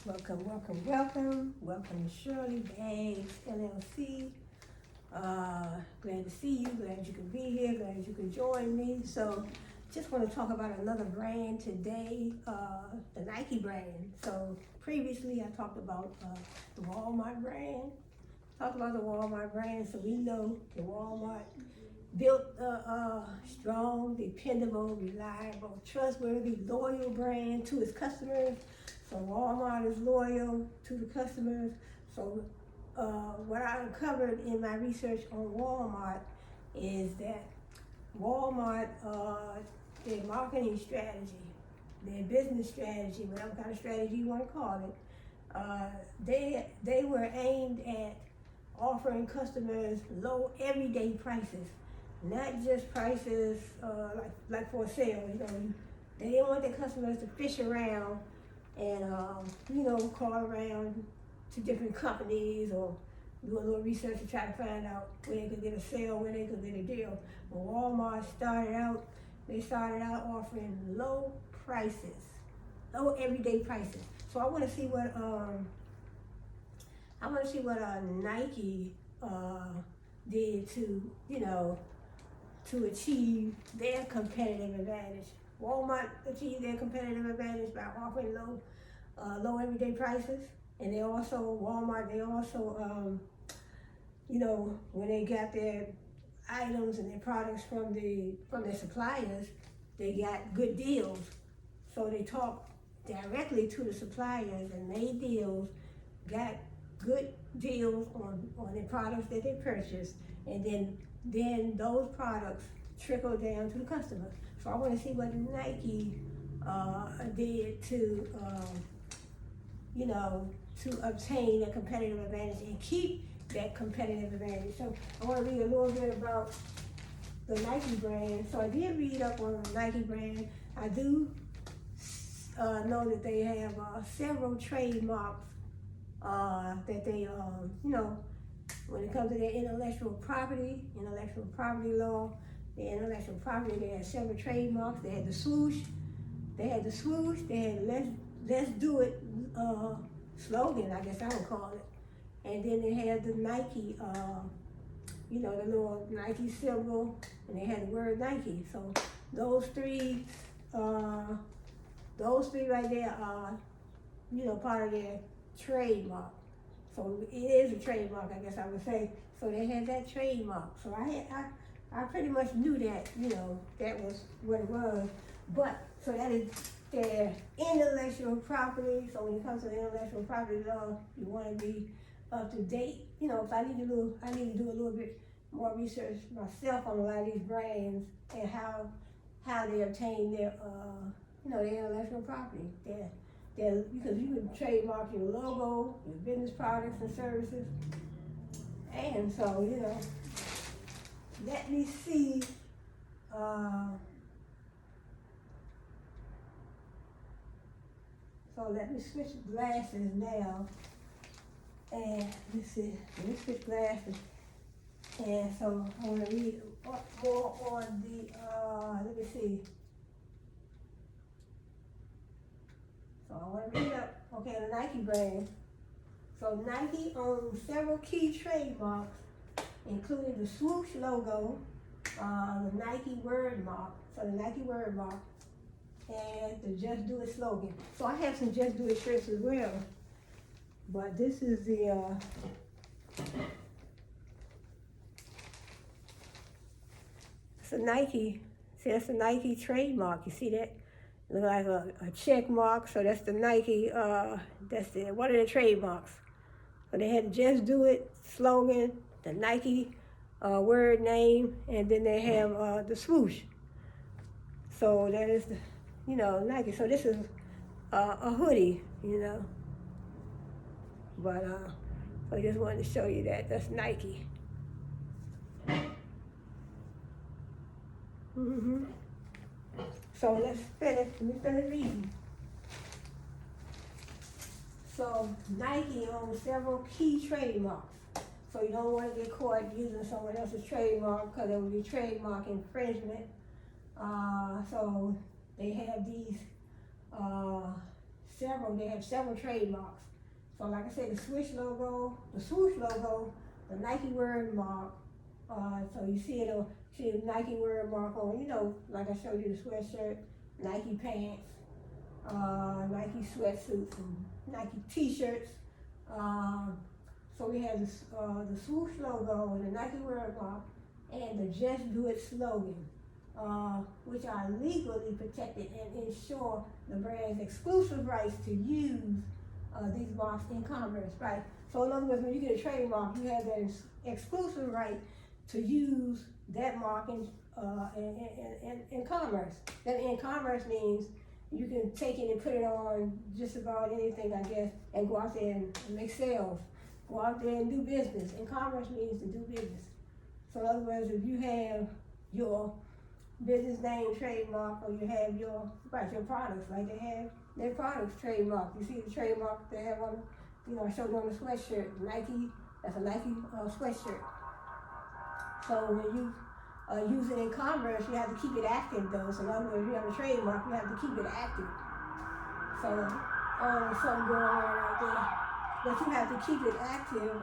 Welcome to Shirley Bags LLC. Glad to see you, glad you could be here, glad you could join me. So just want to talk about another brand today, the Nike brand. So previously I talked about the Walmart brand. So we know the Walmart built a strong, dependable, reliable, trustworthy, loyal brand to its customers. So Walmart is loyal to the customers. So what I uncovered in my research on Walmart is that Walmart, their marketing strategy, their business strategy, whatever kind of strategy you want to call it, they were aimed at offering customers low everyday prices, not just prices like for a sale. They didn't want their customers to fish around and call around to different companies or do a little research to try to find out where they could get a sale, where they could get a deal. When Walmart started out offering low everyday prices. So I want to see what Nike did to achieve their competitive advantage. Walmart achieved their competitive advantage by offering low everyday prices, and they also when they got their items and their products from their suppliers, they got good deals. So they talked directly to the suppliers and made deals, got good deals on the products that they purchased, and then those products trickle down to the customer. So I want to see what Nike did to obtain a competitive advantage and keep that competitive advantage. So I want to read a little bit about the Nike brand. So I did read up on the Nike brand. I do know that they have several trademarks that they, when it comes to their intellectual property law, their intellectual property, they had several trademarks. They had the swoosh, they had let's do it slogan, I guess I would call it. And then they had the Nike, the little Nike symbol, and they had the word Nike. So those three right there are, part of their trademark. So it is a trademark, I guess I would say. So they had that trademark. So I pretty much knew that, that was what it was. But so that is their intellectual property. So when it comes to the intellectual property law, you want to be up to date. If I need to do a little bit more research myself on a lot of these brands and how they obtain their their intellectual property. Because you can trademark your logo, your business products and services. And so, let me see. So let me switch glasses now. And let me switch glasses. And so I want to read more on let me see. So I want to read up, the Nike brand. So Nike owns several key trademarks, including the swoosh logo, the Nike word mark, and the Just Do It slogan. So I have some Just Do It shirts as well. But this is it's a Nike. See, that's a Nike trademark. You see that? Look like a check mark. So that's the Nike. That's one of the trademarks. So they had the Just Do It slogan, the Nike word name, and then they have the swoosh. So that is Nike. So this is a hoodie, But I just wanted to show you that. That's Nike. So let me finish reading. So Nike owns several key trademarks. So you don't want to get caught using someone else's trademark because it would be trademark infringement. So they have these they have several trademarks. So like I said, the swoosh logo, the Nike word mark. So you see the Nike word mark on, like I showed you the sweatshirt, Nike pants, Nike sweatsuits, and Nike t-shirts. So we have the swoosh logo and the Nike word mark and the Just Do It slogan, which are legally protected and ensure the brand's exclusive rights to use these marks in commerce, right? So in other words, when you get a trademark, you have that exclusive right to use that mark in commerce. That in commerce means you can take it and put it on just about anything, I guess, and go out there and make sales. Go out there and do business. In commerce means to do business. So in other words, if you have your business name trademark, or you have your products, like they have their products trademark. You see the trademark they have on, I showed you on the sweatshirt, Nike, that's a Nike sweatshirt. So when you use it in commerce, you have to keep it active though. So in other words, you have a trademark, you have to keep it active. So, there's something going on right there. But you have to keep it active,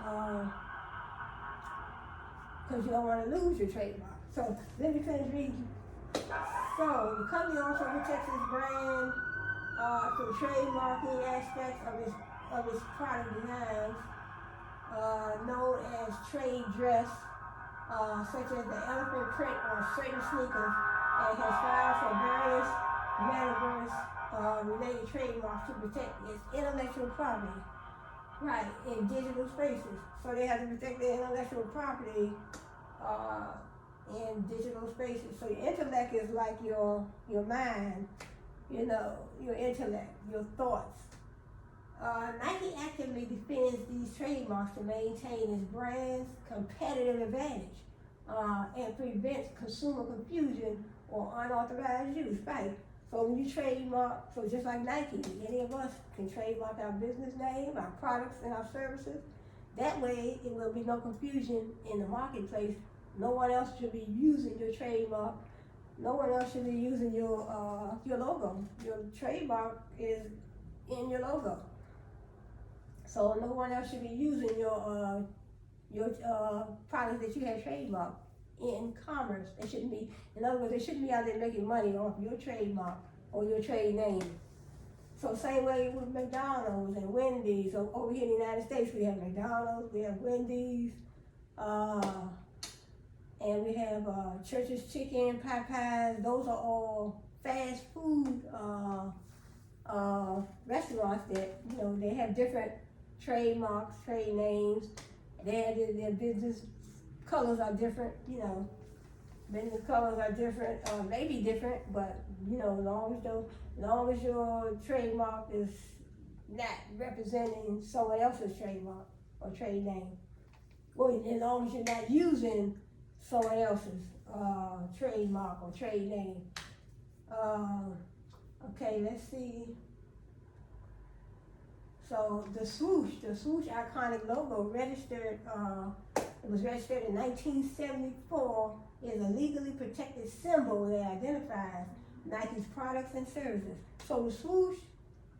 because you don't want to lose your trademark. So let me finish reading. So the company also protects its brand through trademarking aspects of its product designs, known as trade dress, such as the elephant print on certain sneakers, and has filed for various metaverse-related trademarks to protect its intellectual property. Right, in digital spaces. So they have to protect their intellectual property in digital spaces. So your intellect is like your mind, your intellect, your thoughts. Nike actively defends these trademarks to maintain its brand's competitive advantage and prevents consumer confusion or unauthorized use, right? So when you trademark, so just like Nike, any of us can trademark our business name, our products, and our services. That way, it will be no confusion in the marketplace. No one else should be using your trademark. No one else should be using your logo. Your trademark is in your logo. So no one else should be using your product that you have trademarked in commerce. They shouldn't be, in other words, they shouldn't be out there making money off your trademark or your trade name. So same way with McDonald's and Wendy's. So over here in the United States, we have McDonald's, we have Wendy's, and we have Church's Chicken, Popeyes. Those are all fast food restaurants that, they have different trademarks, trade names. Their business colors are different, business colors are different, maybe different, but as long as your trademark is not representing someone else's trademark or trade name, or as long as you're not using someone else's trademark or trade name. Okay, let's see. So the swoosh iconic logo it was registered in 1974, is a legally protected symbol that identifies Nike's products and services. So the swoosh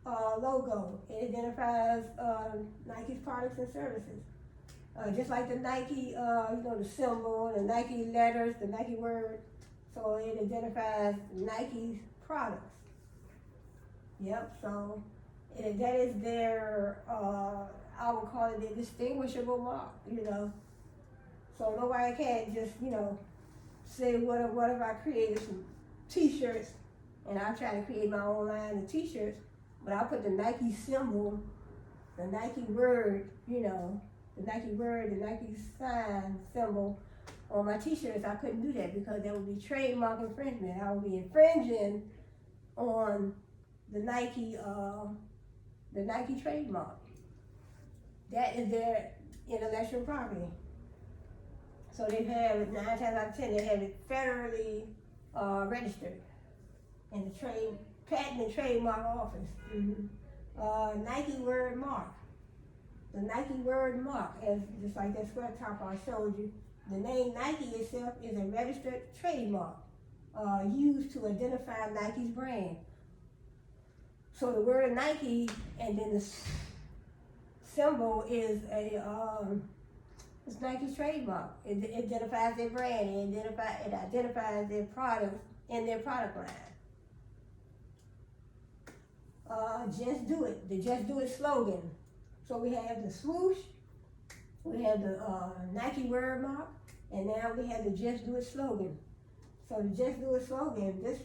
logo, it identifies Nike's products and services. Just like the Nike, the symbol, the Nike letters, the Nike word. So it identifies Nike's products. Yep, so that is their, I would call it their distinguishable mark, So nobody can't just, say, what if I created some t-shirts and I try to create my own line of t-shirts, but I put the Nike symbol, the Nike word, the Nike sign symbol on my t-shirts. I couldn't do that because that would be trademark infringement. I would be infringing on the Nike trademark. That is their intellectual property. So they have it 9 times out of 10. They have it federally registered in the Patent and Trademark Office. Mm-hmm. Nike word mark. The Nike word mark, just like that square top I showed you. The name Nike itself is a registered trademark used to identify Nike's brand. So the word Nike, and then the symbol is it's Nike's trademark. It identifies their brand. It identifies their product and their product line. Just do it. The Just Do It slogan. So we have the swoosh, we have the Nike word mark, and now we have the Just Do It slogan. So the Just Do It slogan, this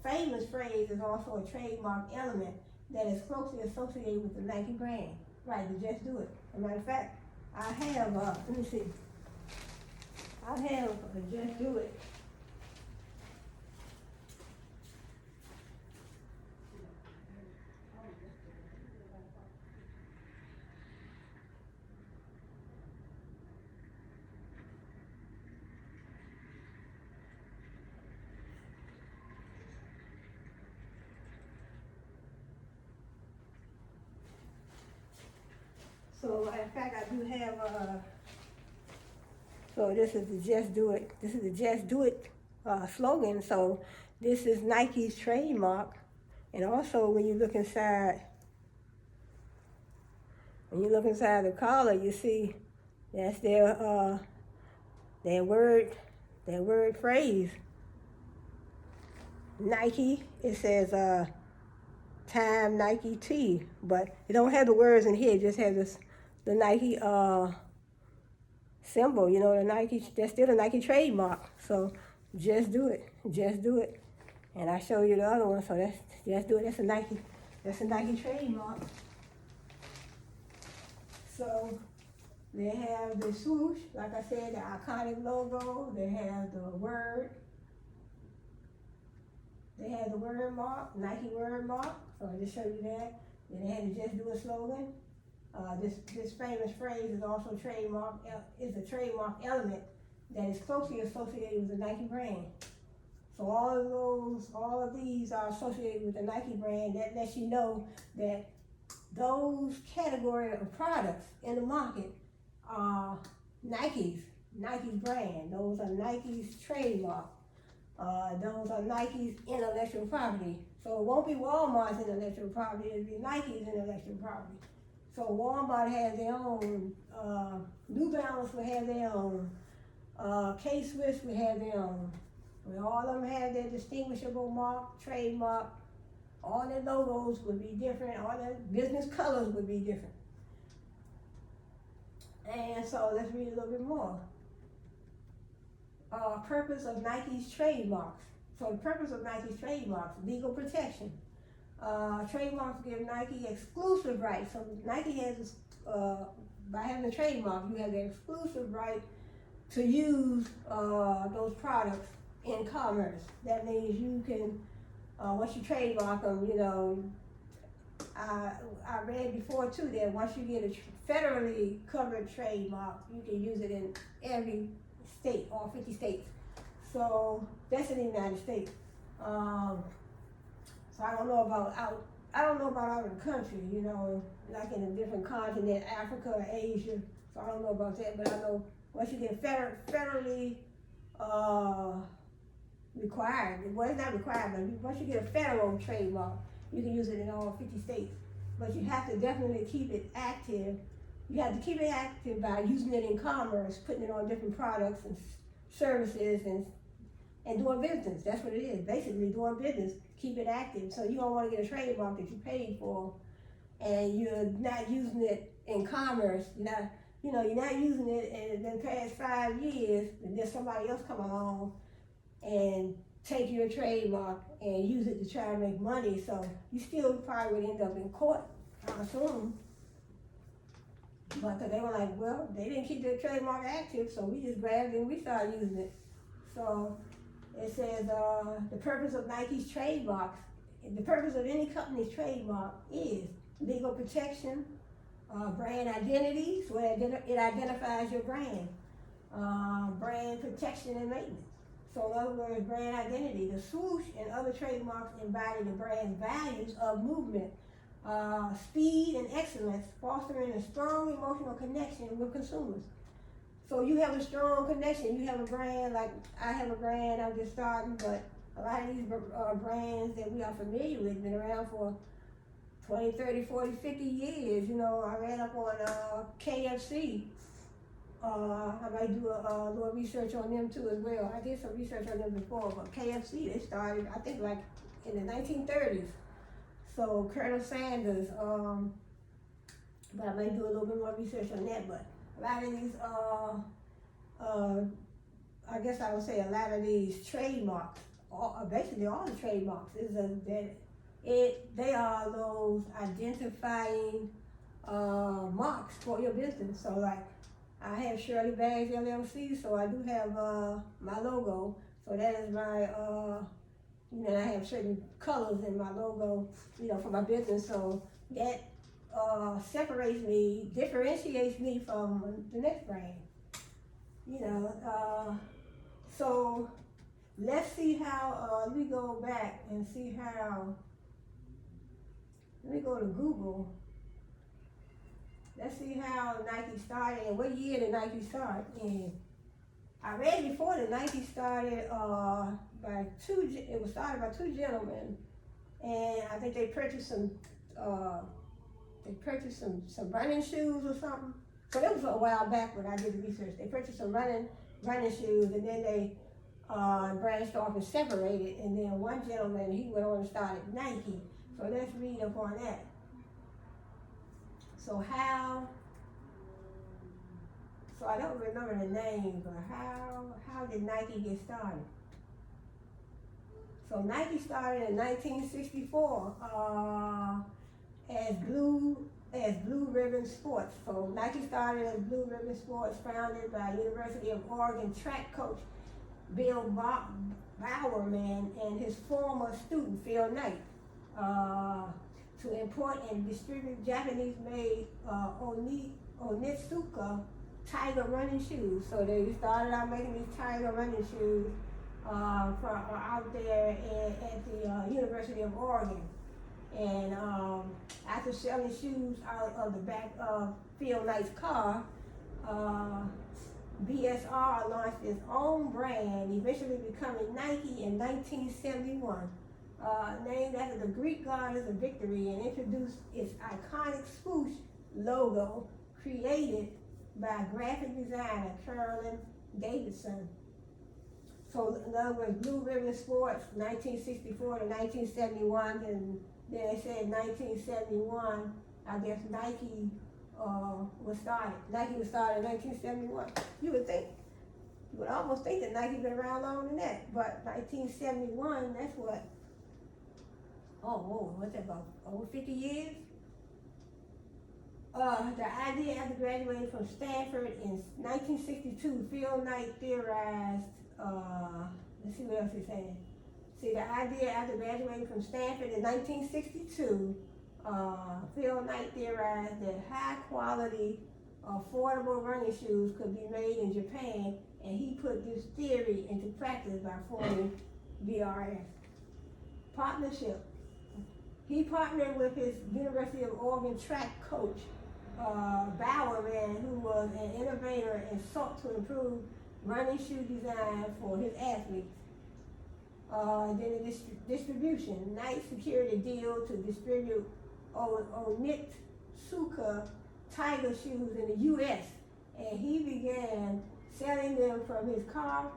famous phrase is also a trademark element that is closely associated with the Nike brand. Right, the Just Do It. As a matter of fact, I have, let me see. I have a Just Do It. So in fact, I do have so this is the Just Do It. This is the Just Do It slogan. So this is Nike's trademark. And also when you look inside the collar, you see that's their word phrase. Nike, it says time Nike T, but it don't have the words in here, it just has the Nike symbol, you know, the Nike, that's still the Nike trademark. So just do it, just do it. And I show you the other one, so that's Just Do It, that's a Nike trademark. So they have the swoosh, like I said, the iconic logo, they have the word mark, Nike word mark, so I just showed you that. Then they had the Just Do It slogan. This famous phrase is also a trademark element that is closely associated with the Nike brand. So all of these are associated with the Nike brand. That lets you know that those category of products in the market are Nike's brand. Those are Nike's trademark. Those are Nike's intellectual property. So it won't be Walmart's intellectual property, it'll be Nike's intellectual property. So Walmart has their own, New Balance will have their own, K-Swiss will have their own. All of them have their distinguishable mark, trademark. All their logos would be different, all their business colors would be different. And so let's read a little bit more. Purpose of Nike's trademarks. So the purpose of Nike's trademarks, legal protection. Trademarks give Nike exclusive rights. So Nike has, by having a trademark, you have the exclusive right to use those products in commerce. That means you can, once you trademark them, you know, I read before too that once you get a federally covered trademark, you can use it in every state, all 50 states. So that's in the United States. So I don't know about out of the country, you know, like in a different continent, Africa or Asia. So I don't know about that, but I know once you get federally required, well, it's not required, but once you get a federal trademark, you can use it in all 50 states. But you have to definitely keep it active. You have to keep it active by using it in commerce, putting it on different products and services and doing business. That's what it is, basically doing business. Keep it active. So you don't want to get a trademark that you paid for and you're not using it in commerce. You're not using it, and in the past 5 years, and then somebody else come along and take your trademark and use it to try to make money. So you still probably would end up in court, I assume. But they were like, well, they didn't keep their trademark active, so we just grabbed it and we started using it. So it says the purpose of Nike's trademarks, the purpose of any company's trademark is legal protection, brand identity, so it identifies your brand, brand protection and maintenance. So in other words, brand identity. The swoosh and other trademarks embody the brand's values of movement, speed and excellence, fostering a strong emotional connection with consumers. So you have a strong connection. You have a brand, like I have a brand, I'm just starting, but a lot of these brands that we are familiar with been around for 20, 30, 40, 50 years. You know, I read up on KFC. I might do a little research on them too as well. I did some research on them before, but KFC, they started, I think, like in the 1930s. So Colonel Sanders, but I might do a little bit more research on that. But a lot of these, I guess I would say a lot of these trademarks, basically all the trademarks, they are those identifying marks for your business. So like, I have Shirley Bags LLC, so I do have my logo. So that is my, you know, I have certain colors in my logo, you know, for my business. So that separates me, differentiates me from the next brand, you know. So let's see how, let me go back and see how, let me go to Google. Let's see how Nike started and what year did Nike start. And I read before that Nike started it was started by two gentlemen, and I think they purchased some running shoes or something. So that was a while back when I did the research. They purchased some running shoes, and then they branched off and separated, and then one gentleman, he went on and started Nike. So let's read up on that. So I don't remember the name, but how did Nike get started? So Nike started in 1964 as Blue Ribbon Sports. So Nike started as Blue Ribbon Sports, founded by University of Oregon track coach Bill Bowerman and his former student Phil Knight, to import and distribute Japanese-made Onitsuka Tiger running shoes. So they started out making these Tiger running shoes out there at the University of Oregon. And after selling shoes out of the back of Phil Knight's car, BSR launched its own brand, eventually becoming Nike in 1971. Named after the Greek goddess of victory, and introduced its iconic swoosh logo created by graphic designer Carolyn Davidson. So in other words, Blue Ribbon Sports, 1964 to 1971, and then they said 1971, I guess Nike was started. Nike was started in 1971. You would almost think that Nike been around longer than that, but 1971, that's what? What's that about? Over 50 years? The idea after graduating from Stanford in 1962, Phil Knight theorized, let's see what else he's saying. See, the idea after graduating from Stanford in 1962, Phil Knight theorized that high quality, affordable running shoes could be made in Japan, and he put this theory into practice by forming BRS. Partnership. He partnered with his University of Oregon track coach, Bowerman, who was an innovator and sought to improve running shoe design for his athletes. Then the distribution. Knight secured a deal to distribute Onitsuka Tiger shoes in the U.S., and he began selling them from his car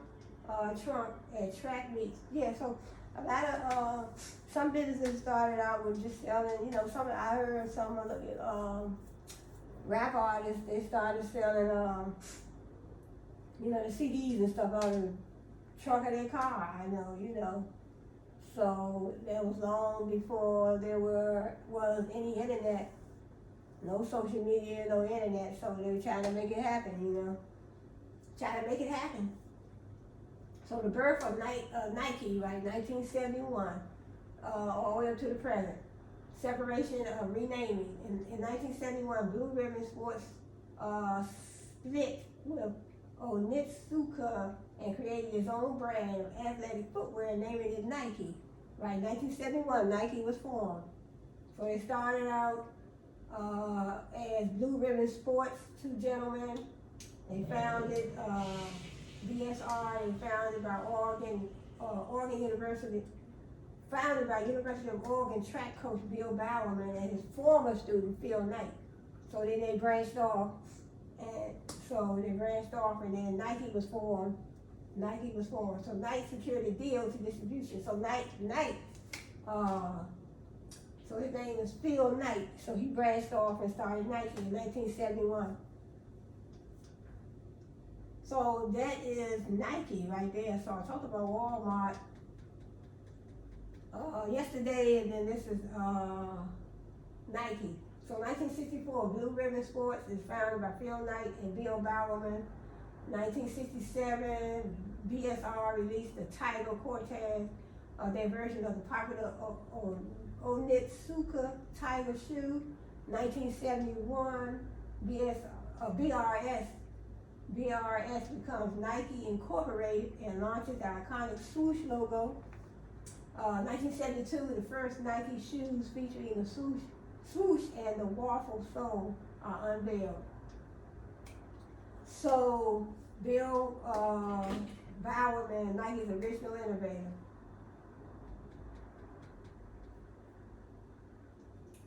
trunk at track meets. Yeah, so a lot of some businesses started out with just selling, you know, I heard some of the rap artists, they started selling, you know, the CDs and stuff out of the trunk of their car, I know, you know. So that was long before there was any internet, no social media, no internet, so they were trying to make it happen, you know. Trying to make it happen. So the birth of Nike, right, 1971, all the way up to the present. Separation of renaming. In 1971, Blue Ribbon Sports split with Onitsuka and created its own brand of athletic footwear, naming it Nike. Right, 1971, Nike was formed. So they started out as Blue Ribbon Sports, two gentlemen. They founded BSR, they founded by Oregon University, founded by University of Oregon track coach Bill Bowerman and his former student Phil Knight. So then they branched off, and then Nike was formed. So Nike secured a deal to distribution. So so his name is Phil Knight. So he branched off and started Nike in 1971. So that is Nike right there. So I talked about Walmart yesterday, and then this is Nike. So 1964, Blue Ribbon Sports is founded by Phil Knight and Bill Bowerman. 1967, BSR released the Tiger Cortez, their version of the popular Onitsuka Tiger shoe. 1971, BRS becomes Nike Incorporated and launches the iconic swoosh logo. 1972, the first Nike shoes featuring the swoosh and the waffle sole are unveiled. So Bill Bowerman, Nike's original innovator.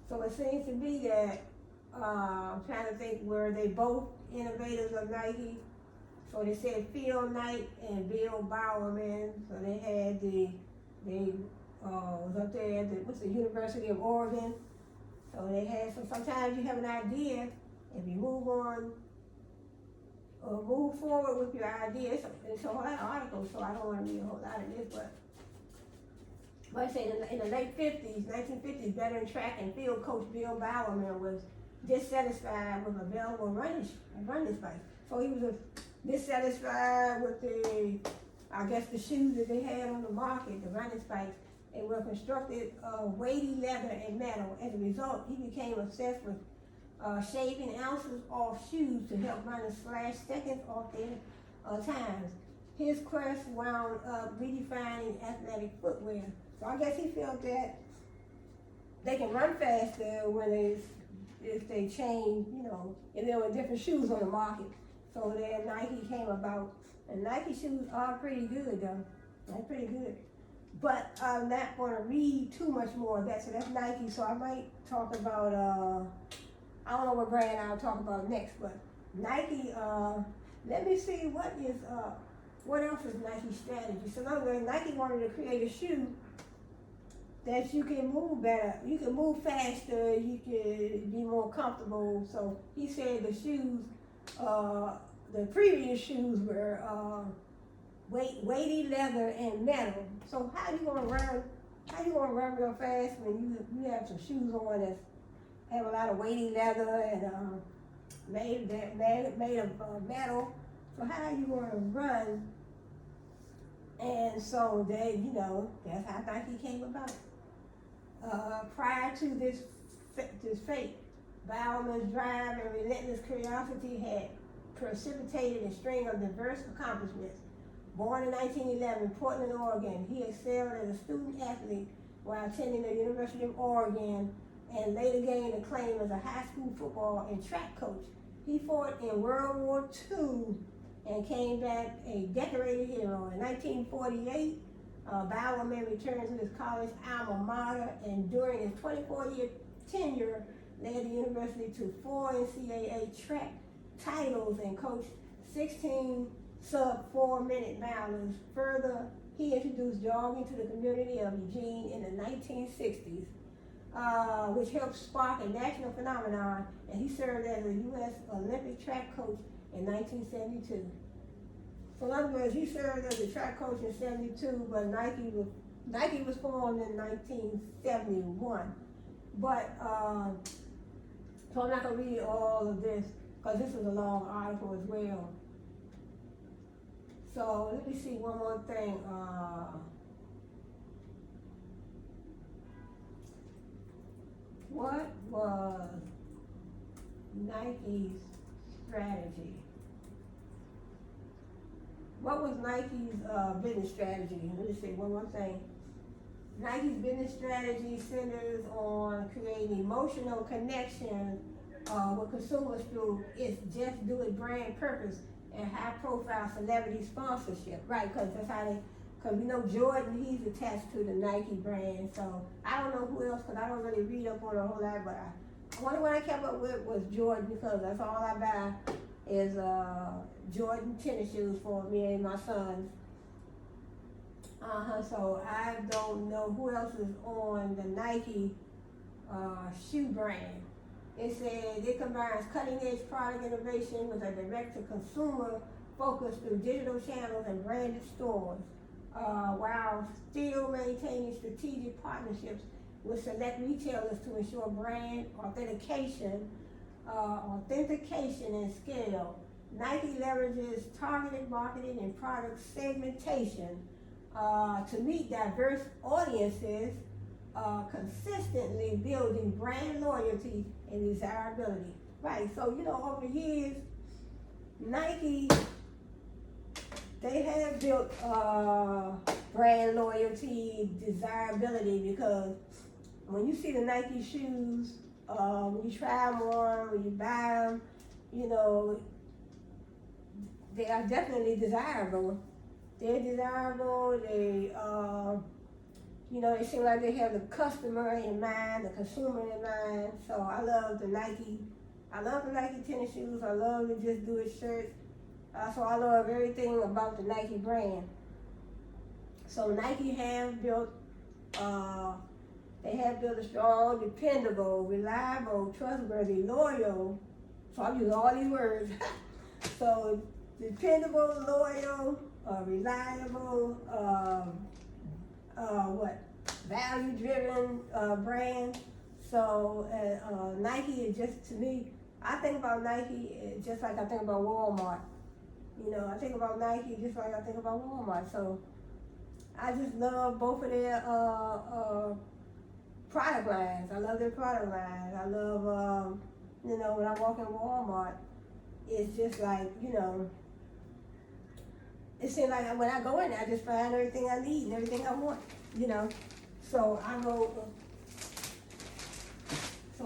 So it seems to be that, I'm trying to think, were they both innovators of Nike? So they said Phil Knight and Bill Bowerman. So they had was up there at the University of Oregon. So they had, so sometimes you have an idea, if you move on, or move forward with your idea. It's a whole lot of articles, so I don't want to read a whole lot of this, but I say in the late 50s, 1950s, veteran track and field coach Bill Bowerman was dissatisfied with available running space. So he was dissatisfied with the shoes that they had on the market, the running spikes. They were constructed weighty leather and metal. As a result, he became obsessed with shaving ounces off shoes to help runners slash seconds off their times. His quest wound up redefining athletic footwear. So I guess he felt that they can run faster if they change, if there were different shoes on the market. So then Nike came about, and Nike shoes are pretty good though. They're pretty good. But I'm not going to read too much more of that. So that's Nike. So I might talk about, I don't know what brand I'll talk about next, but Nike, let me see what else is Nike's strategy. So in other words, Nike wanted to create a shoe that you can move better, you can move faster, you can be more comfortable. So he said the shoes, the previous shoes were weighty leather and metal. So how you gonna run real fast when you have some shoes on that have a lot of weighty leather and made of metal? So how are you gonna run? And so that's how Nike came about. Prior to this fate, Bowerman's drive and relentless curiosity had precipitated a string of diverse accomplishments. Born in 1911 in Portland, Oregon, he excelled as a student athlete while attending the University of Oregon and later gained acclaim as a high school football and track coach. He fought in World War II and came back a decorated hero. In 1948, Bowerman returned to his college alma mater, and during his 24-year tenure, led the university to 4 NCAA track titles and coached 16 sub-4-minute milers. Further, he introduced jogging to the community of Eugene in the 1960s, which helped spark a national phenomenon, and he served as a U.S. Olympic track coach in 1972. So in other words, he served as a track coach in 72, but Nike was formed in 1971. But, so I'm not gonna read all of this, because this is a long article as well. So let me see one more thing. What was Nike's strategy? What was Nike's business strategy? Let me say one more thing. Nike's business strategy centers on creating emotional connection with consumers through its Just Do It brand purpose and high-profile celebrity sponsorship, right? Because Because we know Jordan, he's attached to the Nike brand. So I don't know who else, because I don't really read up on a whole lot. But the only one I kept up with was Jordan, because that's all I buy is Jordan tennis shoes for me and my sons. So I don't know who else is on the Nike shoe brand. It says it combines cutting-edge product innovation with a direct-to-consumer focus through digital channels and branded stores, while still maintaining strategic partnerships with select retailers to ensure brand authentication and scale. Nike leverages targeted marketing and product segmentation to meet diverse audiences, consistently building brand loyalty and desirability. Right, so over the years, Nike, they have built brand loyalty, desirability, because when you see the Nike shoes, when you try them on, when you buy them, they are definitely desirable. They're desirable. They seem like they have the customer in mind, the consumer in mind. So I love the Nike tennis shoes. I love the Just Do It shirts. So I love everything about the Nike brand. So Nike have built, they have built a strong, dependable, reliable, trustworthy, loyal. So I'm using all these words. So dependable, loyal, reliable, value-driven brand. So Nike is just, to me, I think about Nike just like I think about Walmart. I think about Nike just like I think about Walmart. So I just love both of their product lines. I love their product lines. I love, when I walk in Walmart, it's just like, it seems like when I go in there, I just find everything I need and everything I want, So I go to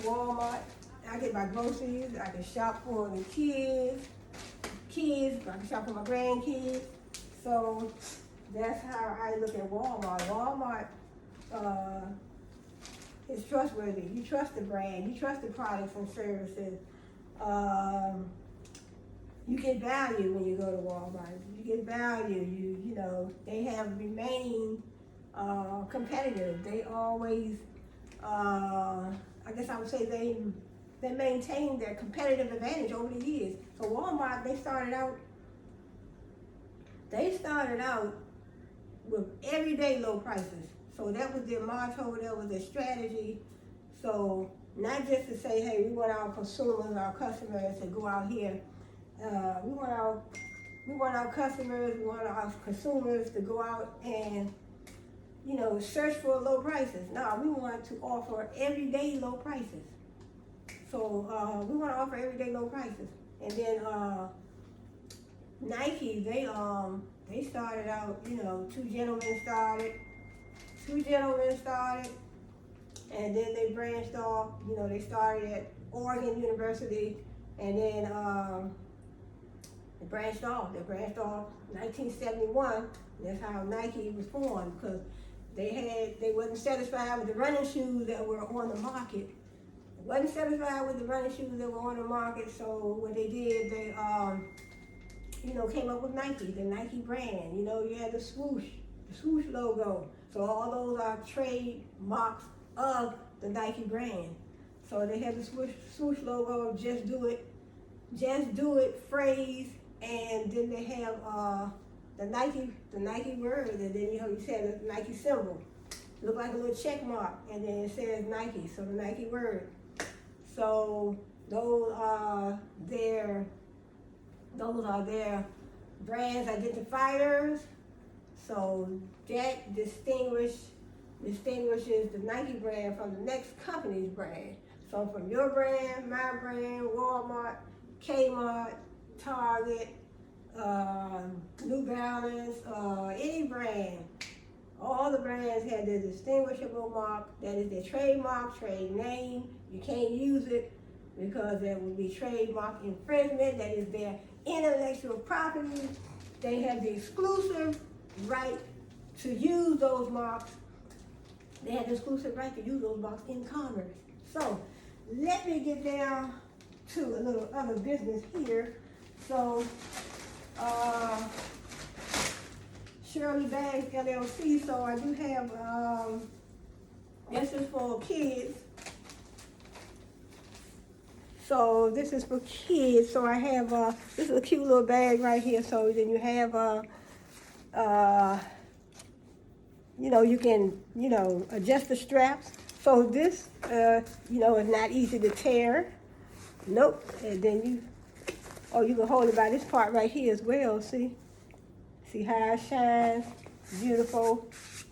Walmart, I get my groceries, I can shop for the kids, I can shop for my grandkids. So that's how I look at Walmart. Walmart is trustworthy. You trust the brand, you trust the products and services. You get value when you go to Walmart. You get value. They have remained competitive. They always, I guess I would say they maintain their competitive advantage over the years. So Walmart, they started out with everyday low prices. So that was their motto, that was their strategy. So not just to say, hey, we want our consumers, our customers to go out here. We want our customers, we want our consumers to go out and, search for low prices. No, we want to offer everyday low prices. So we want to offer everyday low prices. And then Nike, they started out, two gentlemen started, and then they branched off. They started at Oregon University, and then they branched off 1971. That's how Nike was formed, because they wasn't satisfied with the running shoes that were on the market. So what they did, they came up with Nike, the Nike brand. You had the swoosh logo. So all those are trademarks of the Nike brand. So they had the swoosh logo, Just Do It phrase, and then they have the Nike word, and then you said the Nike symbol. Look like a little check mark, and then it says Nike, so the Nike word. So those are their brands identifiers. So that distinguishes the Nike brand from the next company's brand. So from your brand, my brand, Walmart, Kmart, Target, New Balance, any brand, all the brands have their distinguishable mark. That is their trademark, trade name. You can't use it because that would be trademark infringement. That is their intellectual property. They have the exclusive right to use those marks. They have the exclusive right to use those marks in commerce. So let me get down to a little other business here. So Shirley Bags LLC. So I do have this is for kids. So this is for kids. So I have this is a cute little bag right here. So then you have you know, you can, you know, adjust the straps. So this, you know, is not easy to tear. Nope. And then you, oh, you can hold it by this part right here as well. See how it shines, beautiful.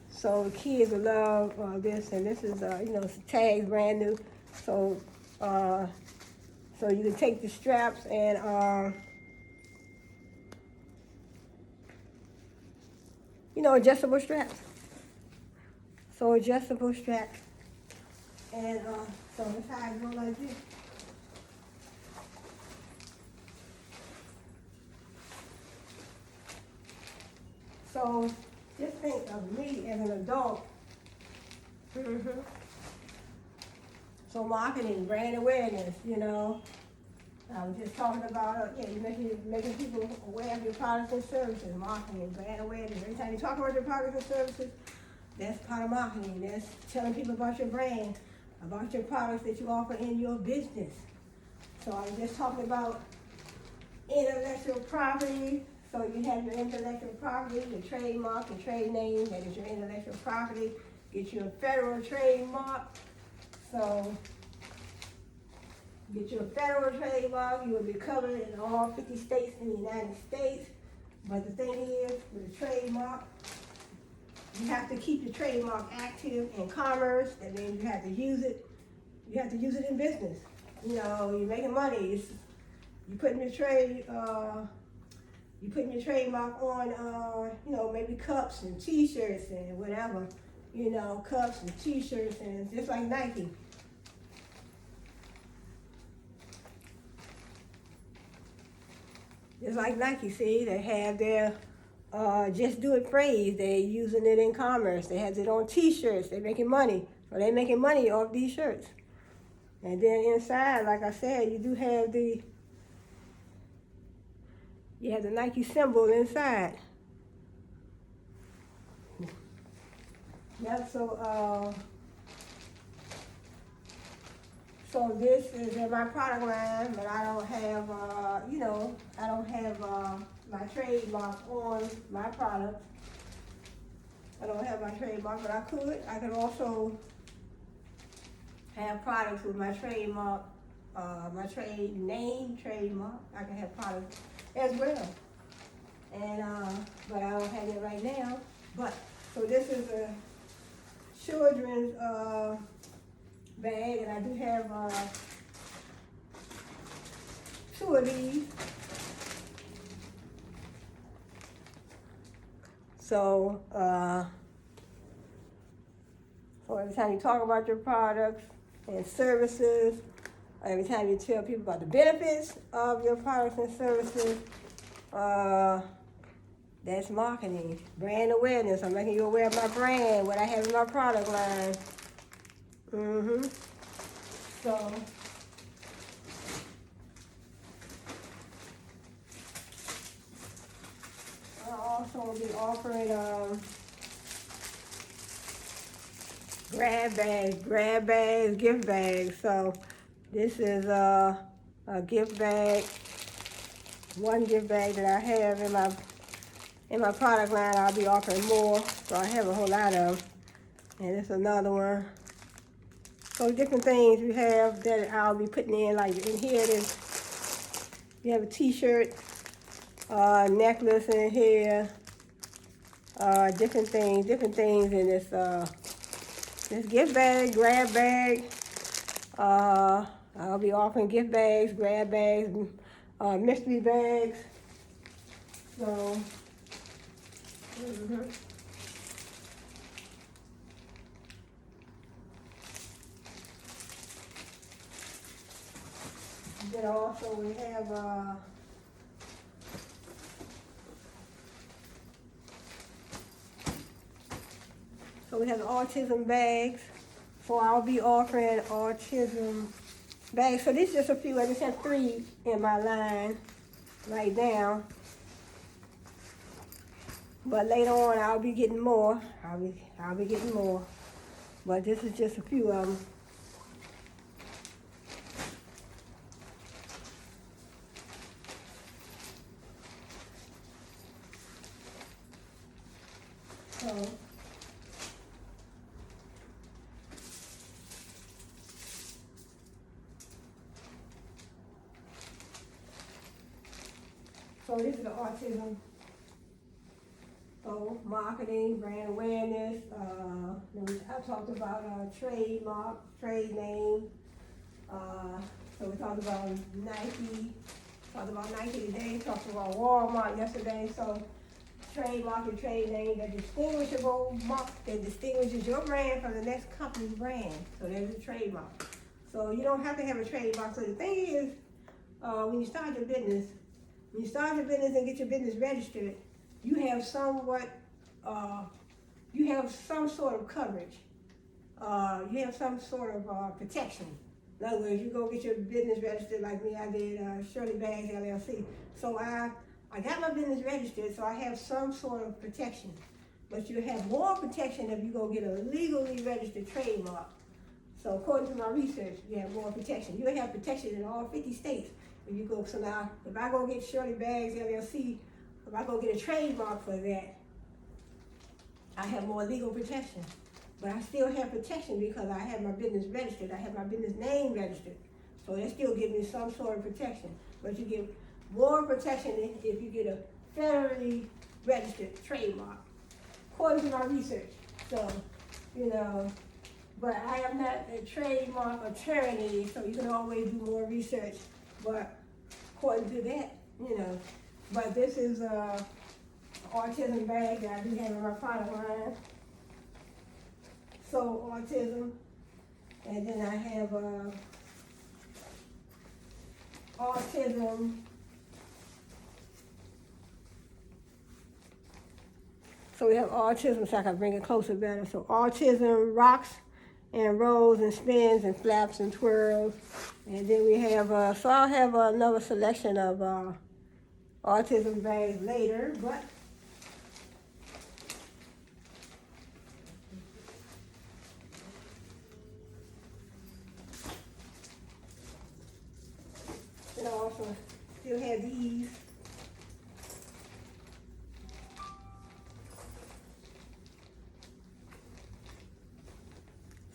So the kids will love this. And this is, you know, it's tags, brand new. So, so you can take the straps and, you know, adjustable straps. So adjustable straps. And so that's how I go like this. So just think of me as an adult. So marketing, brand awareness, you know. I was just talking about, yeah, you're making people aware of your products and services, marketing, brand awareness. Every time you talk about your products and services, that's part of marketing. That's telling people about your brand, about your products that you offer in your business. So I was just talking about intellectual property. So you have your intellectual property, your trademark, your trade name, that is your intellectual property. Get you a federal trademark. So get you a federal trademark, you will be covered in all 50 states in the United States. But the thing is, with a trademark, you have to keep your trademark active in commerce. That means you have to use it. You have to use it in business. You know, you're making money. You putting your trademark on, you know, maybe cups and T-shirts and whatever. You know, cups and T-shirts and just like Nike. Just like Nike, see, they have their just do it phrase. They're using it in commerce. They have it on T-shirts. They're making money. So they're making money off these shirts. And then inside, like I said, you do have the Nike symbol inside. Yep, so this is in my product line, but I don't have, you know, I don't have my trademark on my product. I don't have my trademark, but I could also have products with my trademark, my trade name, trademark. I can have products as well. And, but I don't have it right now. But, so this is a children's, bag, and I do have two of these. So, so every time you talk about your products and services, every time you tell people about the benefits of your products and services, that's marketing, brand awareness. I'm making you aware of my brand, what I have in my product line. So, I'll also be offering grab bags, gift bags. So, this is a gift bag, one gift bag that I have in my product line. I'll be offering more, so I have a whole lot of them. And this is another one. So different things we have that I'll be putting in, like in here it is, you have a t-shirt, necklace in here, different things in this, this gift bag, grab bag. I'll be offering gift bags, grab bags, mystery bags. So, then also we have we have the autism bags. So I'll be offering autism bags. So this is just a few. I just have 3 in my line right now. But later on, I'll be getting more. I'll be getting more. But this is just a few of them. So this is the autism. So marketing, brand awareness. I talked about trademark, trade name. So we talked about Nike. Talked about Nike today. Talked about Walmart yesterday. So trademark and trade name, that distinguishable mark that distinguishes your brand from the next company's brand. So there's a trademark. So you don't have to have a trademark. So the thing is, when you start your business, and get your business registered, you have somewhat, you have some sort of coverage. You have some sort of protection. In other words, you go get your business registered like me, I did, Shirley Bags LLC. So I got my business registered, so I have some sort of protection. But you have more protection if you go get a legally registered trademark. So according to my research, you have more protection. You have protection in all 50 states. If you go, so now, if I go get Shirley Bags LLC, if I go get a trademark for that, I have more legal protection. But I still have protection because I have my business registered. I have my business name registered. So that still gives me some sort of protection. But you get more protection if you get a federally registered trademark, according to my research. So, but I am not a trademark attorney, so you can always do more research. But according to that, but this is a autism bag that I do have in my product line. So autism, and then I have autism. So we have autism, so I can bring it closer better. So autism rocks and rolls and spins and flaps and twirls. And then we have, so I'll have another selection of autism bags later, but then I also still have these.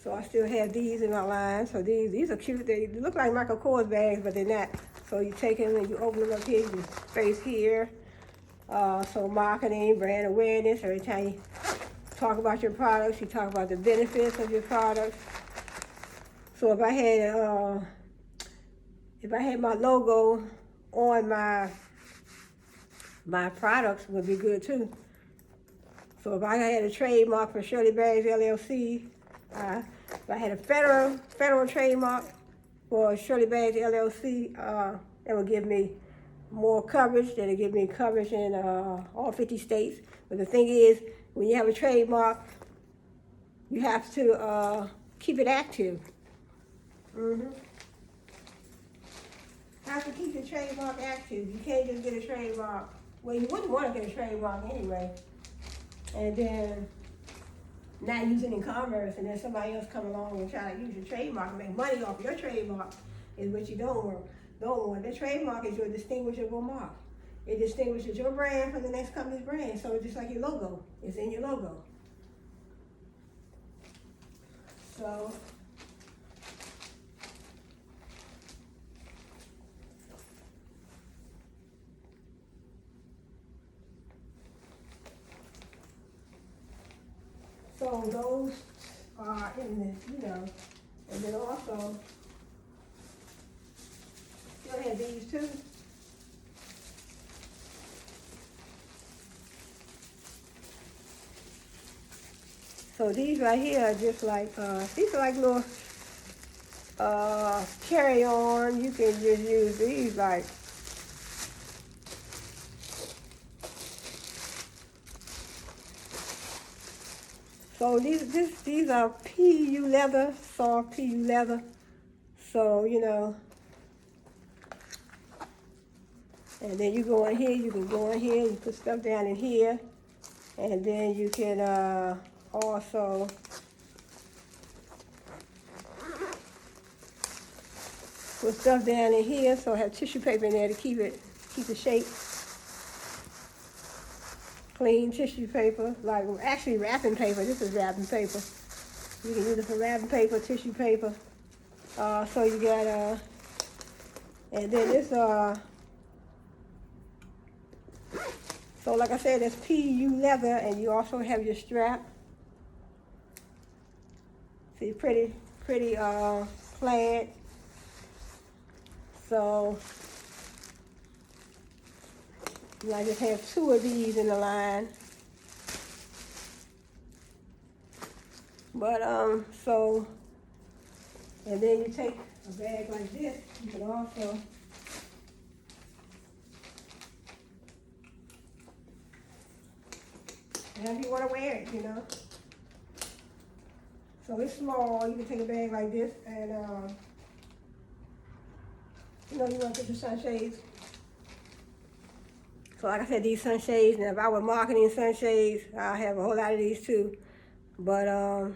So I still have these in my line. So these are cute. They look like Michael Kors bags, but they're not. So you take them and you open them up here, you space here. So marketing, brand awareness. Every time you talk about your products, you talk about the benefits of your products. So if I had my logo on my products, would be good too. So if I had a trademark for Shirley Bags LLC. If I had a federal trademark for Shirley Bags LLC, that would give me more coverage. That'll give me coverage in all 50 states. But the thing is, when you have a trademark, you have to keep it active. Have to keep your trademark active. You can't just get a trademark. Well, you wouldn't want to get a trademark anyway. And then not use it in commerce, and then somebody else come along and try to use your trademark and make money off your trademark is what you don't want. The trademark is your distinguishable mark. It distinguishes your brand from the next company's brand. So it's just like your logo. It's in your logo. So those are in the, and then also, still have these too. So these right here are just like, these are like little carry-on. You can just use these like, So these are PU leather, soft PU leather. So, you know, and then you go in here, you can go in here, you put stuff down in here, and then you can also put stuff down in here, so I have tissue paper in there to keep the shape. Clean tissue paper, like actually wrapping paper. This is wrapping paper. You can use it for wrapping paper, tissue paper. So you got and then this so like I said, it's PU leather, and you also have your strap. See, pretty plaid. So I just have 2 of these in the line. But so, and then you take a bag like this. You can also however you want to wear it, you know. So it's small. You can take a bag like this, and you know, you want to put your sunshades. So like I said, these sunshades, and if I were marketing sunshades, I have a whole lot of these too. But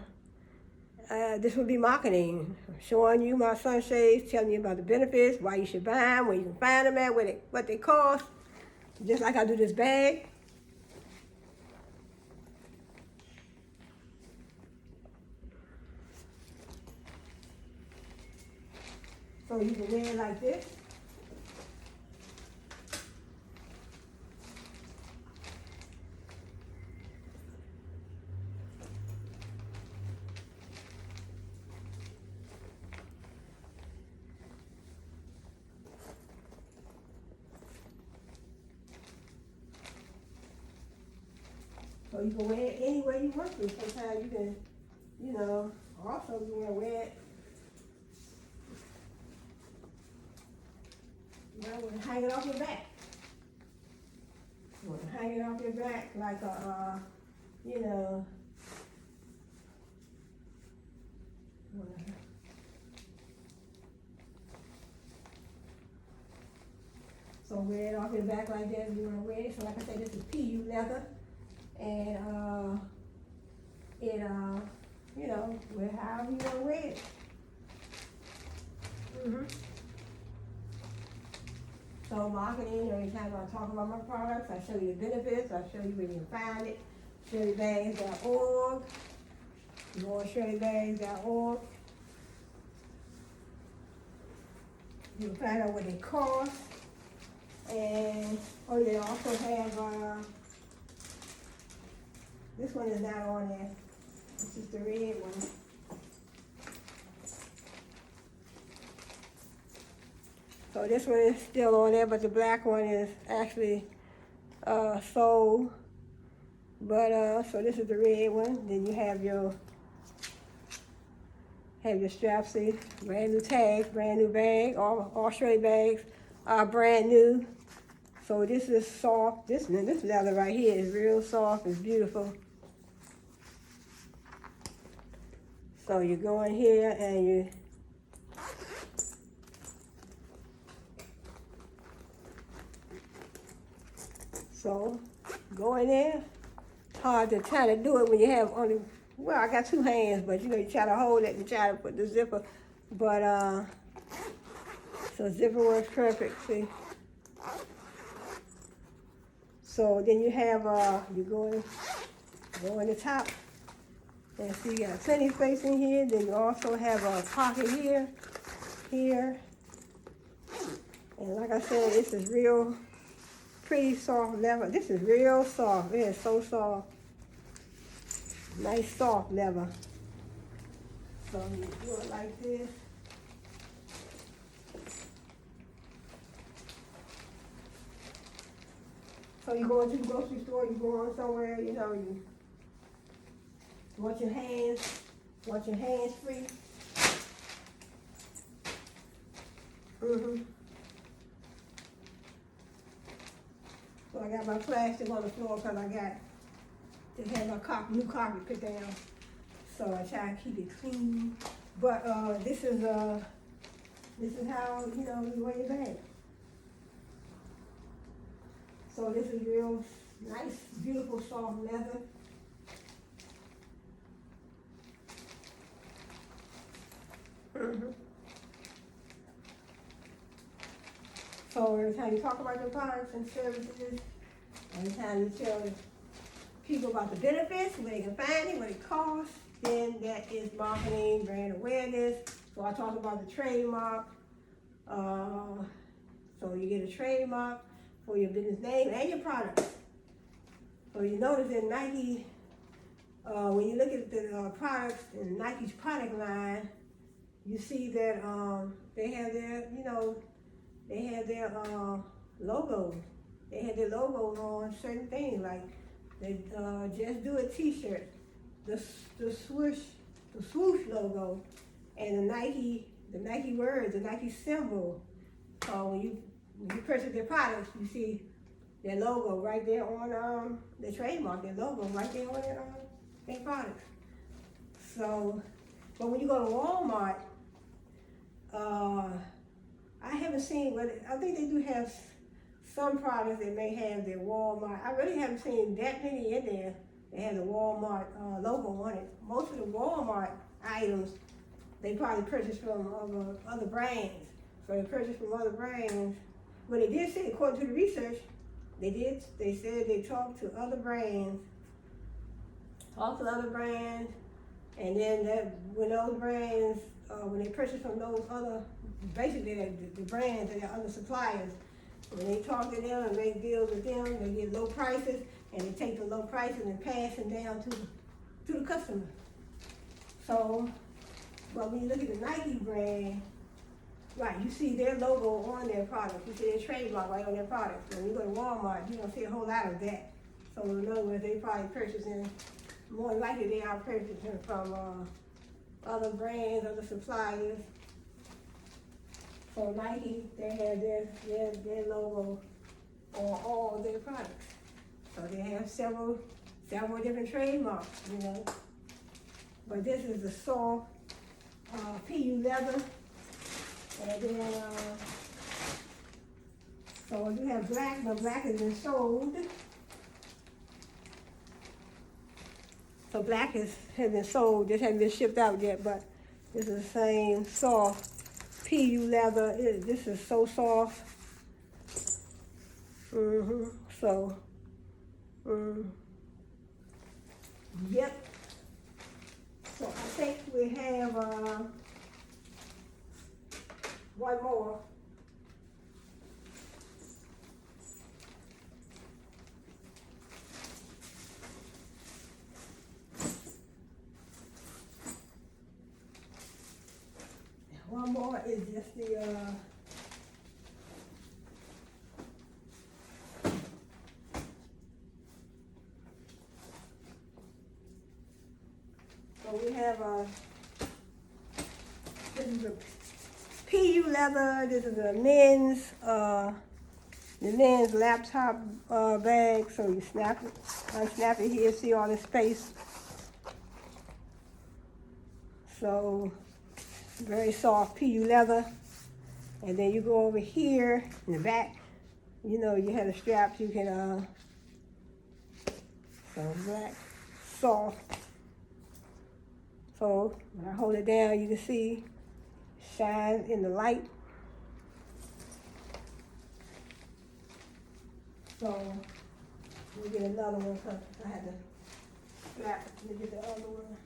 this would be marketing, showing you my sunshades, telling you about the benefits, why you should buy them, where you can find them at, what they cost. Just like I do this bag. So you can wear it like this. So you can wear it any way you want to. Sometimes you can, you know, also you want to wear it, you know, hang it off your back. You want to hang it off your back like a, you know, so wear it off your back like that if you want to wear it. So like I said, this is PU leather. And you know, wear however you want to wear it. So marketing, every time I talk about my products, I show you the benefits, I show you where you can find it. ShirleyBags.org. More ShirleyBags.org. You can find out what they cost. And oh, they also have this one is not on there. This is the red one. So this one is still on there, but the black one is actually sold. But so this is the red one. Then you have your strap, see, brand new tags, brand new bag. All Shirley bags are brand new. So this is soft. This leather right here is real soft. It's beautiful. So you go in here and you go in there. It's hard to try to do it when you have only, well, I got 2 hands, but you know, you try to hold it and try to put the zipper. But so zipper works perfect, see. So then you have you go in the top. And see, you got plenty of space in here. Then you also have a pocket here. And like I said, this is real pretty soft leather. This is real soft. It is so soft. Nice soft leather. So you do it like this. So you go into the grocery store, you go on somewhere, you know, you want your hands free. So I got my plastic on the floor because I got to have my new carpet put down. So I try to keep it clean. But this is how, you know, you wear your bag. So this is real nice, beautiful, soft leather. So every time you talk about your products and services, every time you tell people about the benefits, where they can find it, what it costs, then that is marketing, brand awareness. So I talk about the trademark. So you get a trademark for your business name and your products. So you notice in Nike, when you look at the products in Nike's product line, you see that they have their, you know, they have their logos. They have their logos on certain things, like the Just Do It t-shirt, the swoosh logo, and the Nike words, the Nike symbol. When you purchase their products, you see their logo right there on the trademark, their logo right there on their products. So, but when you go to Walmart, I haven't seen, but I think they do have some products that may have their Walmart. I really haven't seen that many in there that have the Walmart logo on it. Most of the Walmart items, they probably purchase from other brands. So they purchase from other brands. But they did say, according to the research, they said they talked to other brands, and then when those brands, when they purchase from those other, basically the brands and the other suppliers, when they talk to them and make deals with them, they get low prices, and they take the low prices and pass them down to the customer. So, but when you look at the Nike brand, right, you see their logo on their product. You see their trademark right on their product. When you go to Walmart, you don't see a whole lot of that. So in other words, they probably purchasing, more likely they are purchasing from other brands, other suppliers. So Nike, they have their logo on all of their products. So they have several different trademarks, you know. But this is the soft PU leather. And then, so you have black, but black has been sold. So black has been sold, this hasn't been shipped out yet, but this is the same soft PU leather. This is so soft. So, yep. So I think we have one more. One more is just the so we have this is a PU leather. This is a men's the men's laptop bag. So you snap it, unsnap it here. See all the space. So very soft PU leather. And then you go over here in the back. You know, you have the straps. You can so black, soft. So when I hold it down, you can see shine in the light. So we'll get another one because I had to strap to get the other one.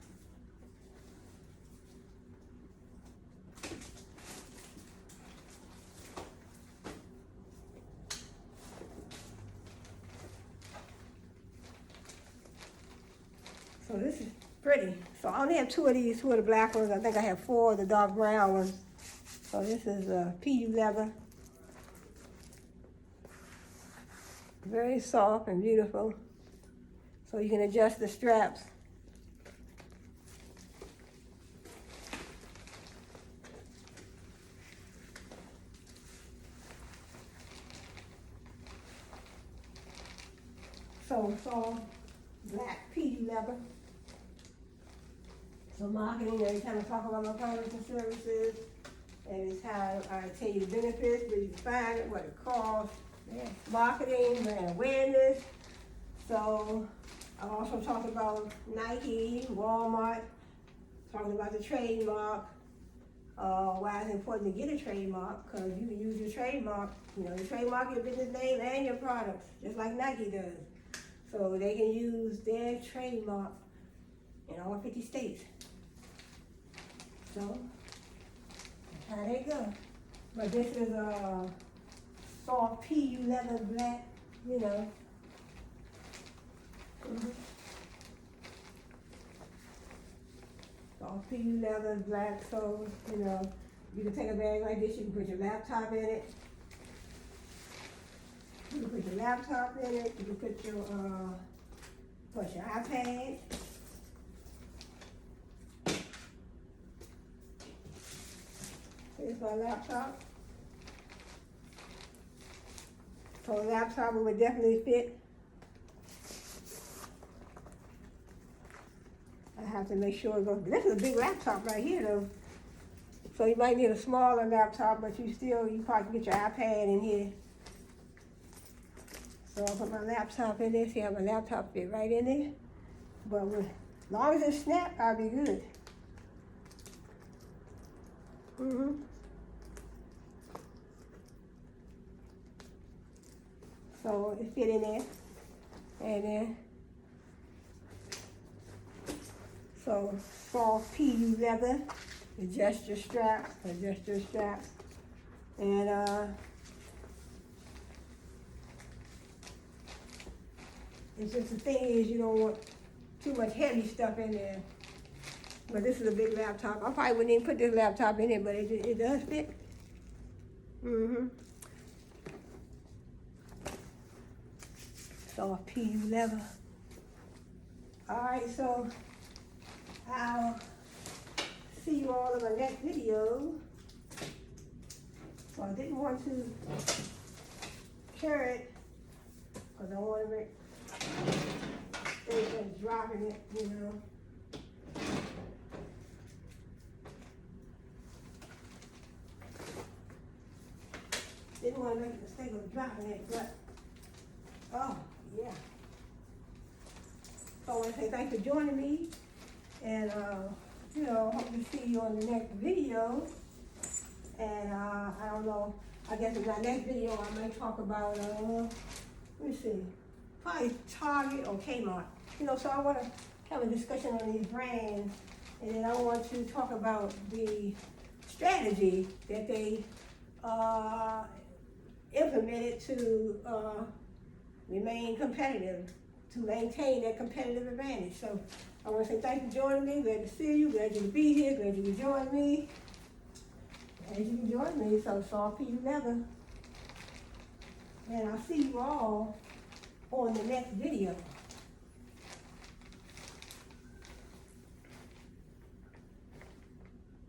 So this is pretty. So I only have two of these, two of the black ones. I think I have four of the dark brown ones. So this is PU leather. Very soft and beautiful. So you can adjust the straps. So it's all black PU leather. So marketing, every time I talk about my products and services, every time I tell you the benefits, where you can find it, what it costs, yeah. Marketing, brand awareness. So I also talked about Nike, Walmart, talking about the trademark, why it's important to get a trademark, because you can use your trademark, you trademark your business name and your products, just like Nike does. So they can use their trademark in all 50 states. So, that's how they go. But this is a soft PU leather black, Soft PU leather black, so, you can take a bag like this, you can put your laptop in it. You can put your laptop in it, you can put your iPad. Here's my laptop. So a laptop would definitely fit. I have to make sure it goes. This is a big laptop right here though. So you might need a smaller laptop, but you probably get your iPad in here. So I'll put my laptop in there. See how my laptop fit right in there. But as long as it snaps, I'll be good. So it fit in there. And then, so soft PU leather, adjust your strap. And it's just the thing is you don't want too much heavy stuff in there. But this is a big laptop. I probably wouldn't even put this laptop in it, but it does fit. Soft PU leather. Alright, so I'll see you all in my next video. So I didn't want to carry it because I want to make things dropping it, Didn't want to make the mistake of dropping it, but oh yeah. So I want to say thanks for joining me, and hope to see you on the next video. And I don't know. I guess in my next video I might talk about let me see, probably Target or Kmart. So I want to have a discussion on these brands, and then I want to talk about the strategy that they implemented to remain competitive, to maintain their competitive advantage. So I want to say thanks for joining me. Glad to see you. Glad you to be here. Glad you can join me. Glad you can join me. So soft PU leather. And I'll see you all on the next video.